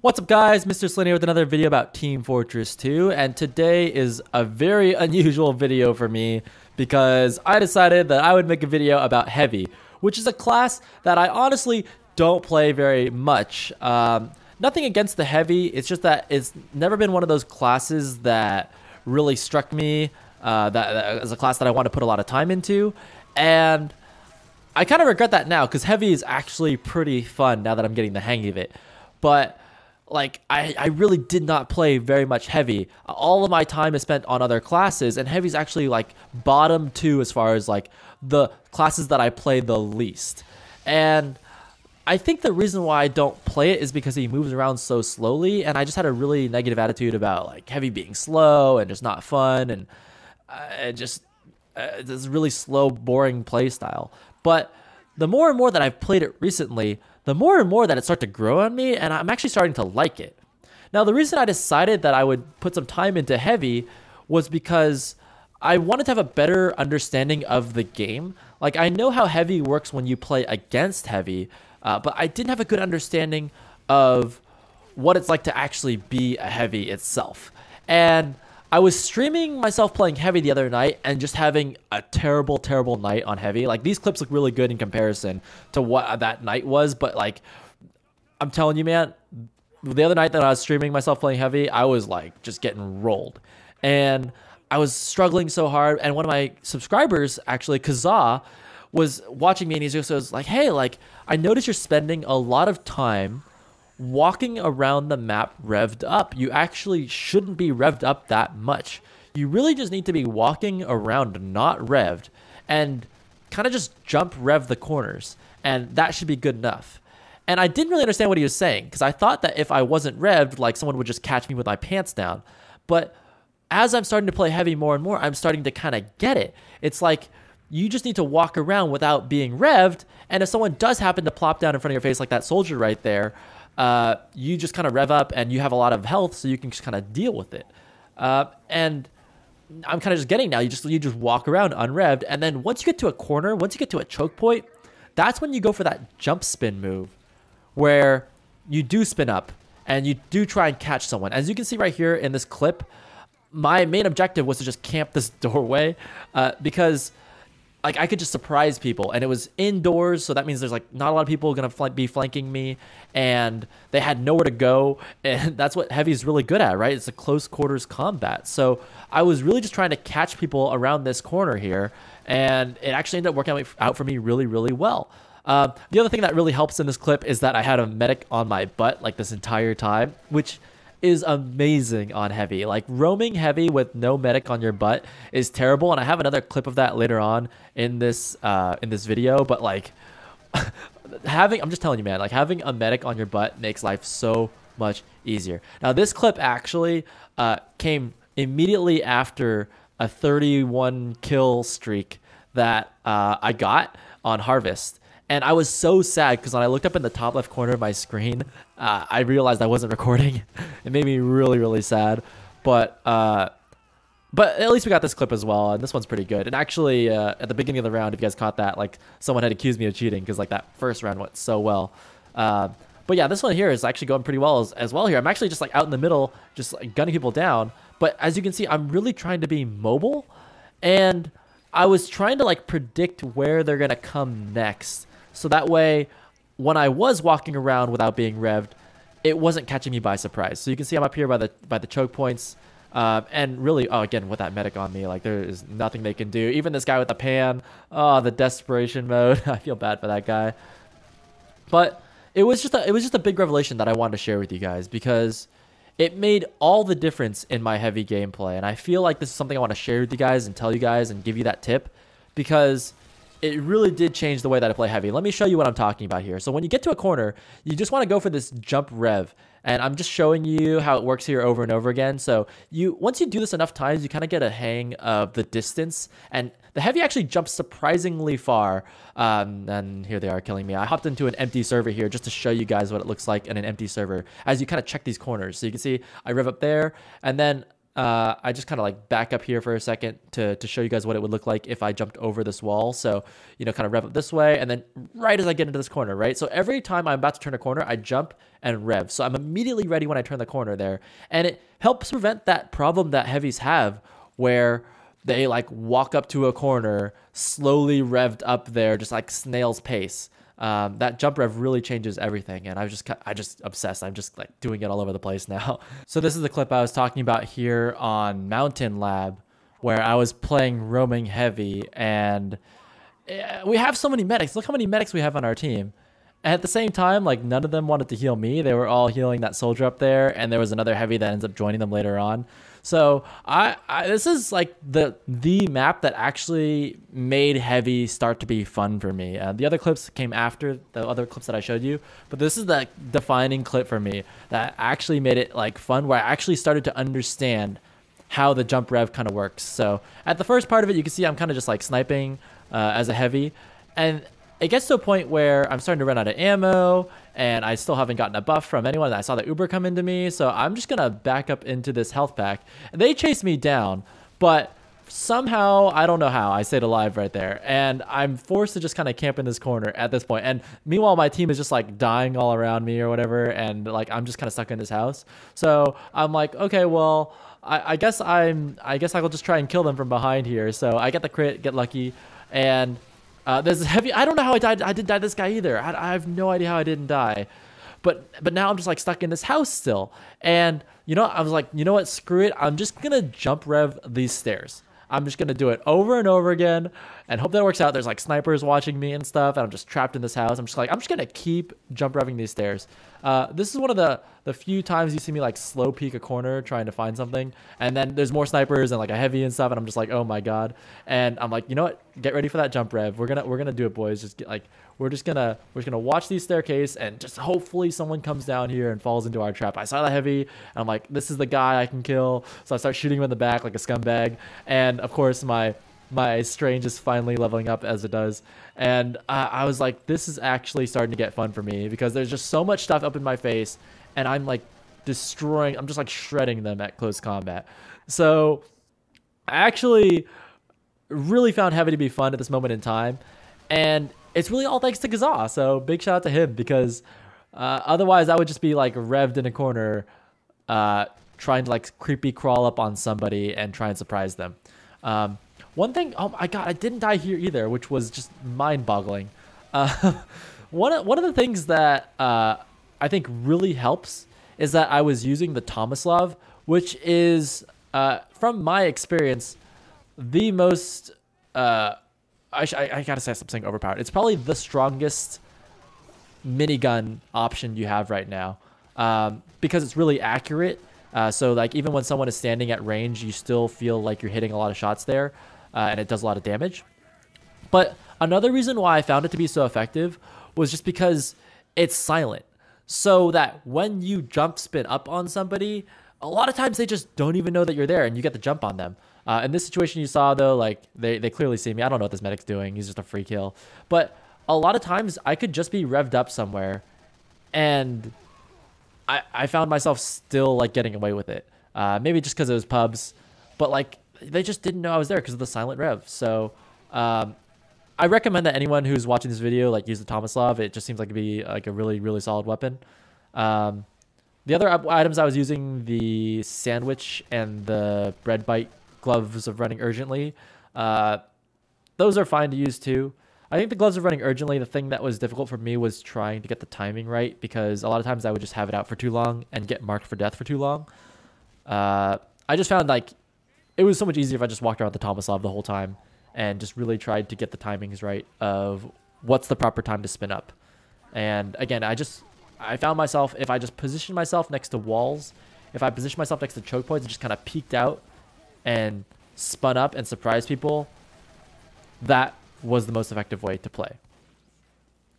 What's up guys, Mr. SLIN here with another video about Team Fortress 2, and today is a very unusual video for me because I decided that I would make a video about Heavy, which is a class that I honestly don't play very much. Nothing against the Heavy, it's just that it's never been one of those classes that really struck me that as a class that I want to put a lot of time into, and I kind of regret that now because Heavy is actually pretty fun now that I'm getting the hang of it. But like, I really did not play very much Heavy. All of my time is spent on other classes, and Heavy's actually like bottom two as far as like the classes that I play the least. And I think the reason why I don't play it is because he moves around so slowly, and I just had a really negative attitude about like Heavy being slow and just not fun, and this really slow, boring play style. But the more and more that I've played it recently, the more and more that it started to grow on me, and I'm actually starting to like it. Now, the reason I decided that I would put some time into Heavy was because I wanted to have a better understanding of the game. Like, I know how Heavy works when you play against Heavy, but I didn't have a good understanding of what it's like to actually be a Heavy itself. And I was streaming myself playing Heavy the other night and just having a terrible, terrible night on Heavy. Like, these clips look really good in comparison to what that night was, but like, I'm telling you, man, the other night that I was streaming myself playing Heavy, I was like just getting rolled. And I was struggling so hard, and one of my subscribers, actually, Kazaa, was watching me, and he just was like, hey, like, I noticed you're spending a lot of time walking around the map revved up. You actually shouldn't be revved up that much. You really just need to be walking around not revved and kind of just jump rev the corners, and that should be good enough. And I didn't really understand what he was saying because I thought that if I wasn't revved, like, someone would just catch me with my pants down. But as I'm starting to play Heavy more and more, I'm starting to kind of get it. It's like you just need to walk around without being revved, and if someone does happen to plop down in front of your face like that soldier right there, you just kind of rev up and you have a lot of health, so you can just kind of deal with it. And I'm kind of just getting now, you just walk around unrevved, and then once you get to a corner, once you get to a choke point, that's when you go for that jump spin move, where you do spin up and you do try and catch someone. As you can see right here in this clip, my main objective was to just camp this doorway because like I could just surprise people, and it was indoors, so that means there's like not a lot of people gonna be flanking me, and they had nowhere to go, and that's what Heavy's really good at, right? It's a close quarters combat. So I was really just trying to catch people around this corner here, and it actually ended up working out for me really, really well. The other thing that really helps in this clip is that I had a medic on my butt like this entire time, which is amazing on Heavy. Like, roaming Heavy with no medic on your butt is terrible, and I have another clip of that later on in this video. But like, I'm just telling you, man, like, having a medic on your butt makes life so much easier. Now, this clip actually came immediately after a 31 kill streak that I got on Harvest. And I was so sad because when I looked up in the top left corner of my screen, I realized I wasn't recording. It made me really, really sad. But at least we got this clip as well, and this one's pretty good. And actually, at the beginning of the round, if you guys caught that, like, someone had accused me of cheating because like that first round went so well. But yeah, this one here is actually going pretty well as well here. I'm actually just like out in the middle, just like gunning people down. But as you can see, I'm really trying to be mobile, and I was trying to like predict where they're gonna come next. So that way, when I was walking around without being revved, it wasn't catching me by surprise. So you can see I'm up here by the choke points, and really, oh, again, with that medic on me, like, there is nothing they can do. Even this guy with the pan, oh, the desperation mode. I feel bad for that guy. But it was just a big revelation that I wanted to share with you guys because it made all the difference in my Heavy gameplay, and I feel like this is something I want to share with you guys and tell you guys and give you that tip because it really did change the way that I play Heavy. Let me show you what I'm talking about here. So when you get to a corner, you just want to go for this jump rev. And I'm just showing you how it works here over and over again. So once you do this enough times, you kind of get a hang of the distance. And the Heavy actually jumps surprisingly far. And here they are killing me. I hopped into an empty server here just to show you guys what it looks like in an empty server as you kind of check these corners. So you can see I rev up there, and then I just kind of like back up here for a second to show you guys what it would look like if I jumped over this wall. So, you know, kind of rev up this way, and then right as I get into this corner, right? So every time I'm about to turn a corner, I jump and rev. So I'm immediately ready when I turn the corner there. And it helps prevent that problem that heavies have where they like walk up to a corner, slowly revved up there, just like snail's pace. That jump rev really changes everything, and I just obsessed. I'm just like doing it all over the place now. So this is the clip I was talking about here on Mountain Lab, where I was playing roaming heavy, and we have so many medics. Look how many medics we have on our team. And at the same time, like none of them wanted to heal me. They were all healing that soldier up there, and there was another heavy that ends up joining them later on. So this is like the map that actually made heavy start to be fun for me. The other clips came after the other clips that I showed you, but this is the defining clip for me that actually made it like fun, where I actually started to understand how the jump rev kind of works. So at the first part of it, you can see I'm kind of just like sniping as a heavy, and it gets to a point where I'm starting to run out of ammo, and I still haven't gotten a buff from anyone. I saw the Uber come into me, so I'm just gonna back up into this health pack. And they chase me down, but somehow, I don't know how, I stayed alive right there. And I'm forced to just kind of camp in this corner at this point. And meanwhile, my team is just like dying all around me or whatever, and like I'm just kind of stuck in this house. So I'm like, okay, well, I guess I'll just try and kill them from behind here. So I get the crit, get lucky, and there's heavy. I don't know how I died. I didn't die to this guy either. I have no idea how I didn't die. But now I'm just like stuck in this house still. And you know, I was like, you know what? Screw it. I'm just gonna jump rev these stairs. I'm just gonna do it over and over again and hope that works out. There's like snipers watching me and stuff, and I'm just trapped in this house. I'm just gonna keep jump revving these stairs. This is one of the few times you see me like slow peek a corner trying to find something, and then there's more snipers and like a heavy and stuff, and I'm just like, oh my god. And I'm like, you know what? Get ready for that jump rev. We're gonna do it, boys. Just get like we're just gonna watch these staircase, and just hopefully someone comes down here and falls into our trap. I saw the heavy, and I'm like, this is the guy I can kill. So I start shooting him in the back like a scumbag, and of course my strange is finally leveling up as it does. And I was like, this is actually starting to get fun for me, because there's just so much stuff up in my face, and I'm like destroying, I'm just like shredding them at close combat. So I actually really found heavy to be fun at this moment in time, and it's really all thanks to Gaza. So big shout out to him, because otherwise I would just be like revved in a corner trying to like creepy crawl up on somebody and try and surprise them. One thing, oh my god, I didn't die here either, which was just mind-boggling. One of the things that I think really helps is that I was using the Tomislav, which is, from my experience, the most, I gotta say something overpowered. It's probably the strongest minigun option you have right now, because it's really accurate. So like even when someone is standing at range, you still feel like you're hitting a lot of shots there, and it does a lot of damage. But another reason why I found it to be so effective was just because it's silent. So that when you jump spin up on somebody, a lot of times they just don't even know that you're there, and you get the jump on them. In this situation you saw though, like they clearly see me. I don't know what this medic's doing. He's just a free kill. But a lot of times I could just be revved up somewhere, and I found myself still like getting away with it. Maybe just because it was pubs, but like they just didn't know I was there because of the silent rev. So I recommend that anyone who's watching this video like use the Tomislav. It just seems like it'd be like a really, really solid weapon. The other items I was using, the sandwich and the bread bite gloves of running urgently, those are fine to use too. I think the gloves of running urgently, the thing that was difficult for me was trying to get the timing right, because a lot of times I would just have it out for too long and get marked for death for too long. I just found like it was so much easier if I just walked around the Tomislav the whole time and just really tried to get the timings right of what's the proper time to spin up. And again, I found myself, if I just positioned myself next to walls, if I positioned myself next to choke points and just kind of peeked out and spun up and surprised people, that was the most effective way to play.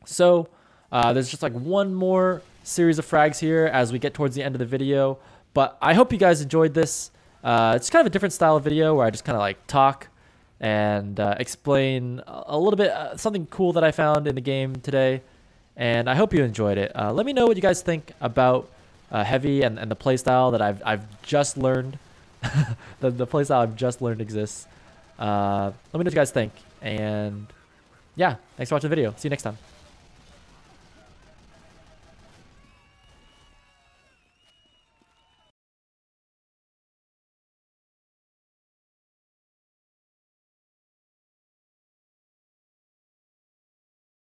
So there's just like one more series of frags here as we get towards the end of the video, but I hope you guys enjoyed this. It's kind of a different style of video where I just kind of like talk and explain a little bit something cool that I found in the game today, and I hope you enjoyed it. Let me know what you guys think about heavy and the playstyle that I've just learned. the playstyle I've just learned exists. Let me know what you guys think. And yeah, thanks for watching the video. See you next time.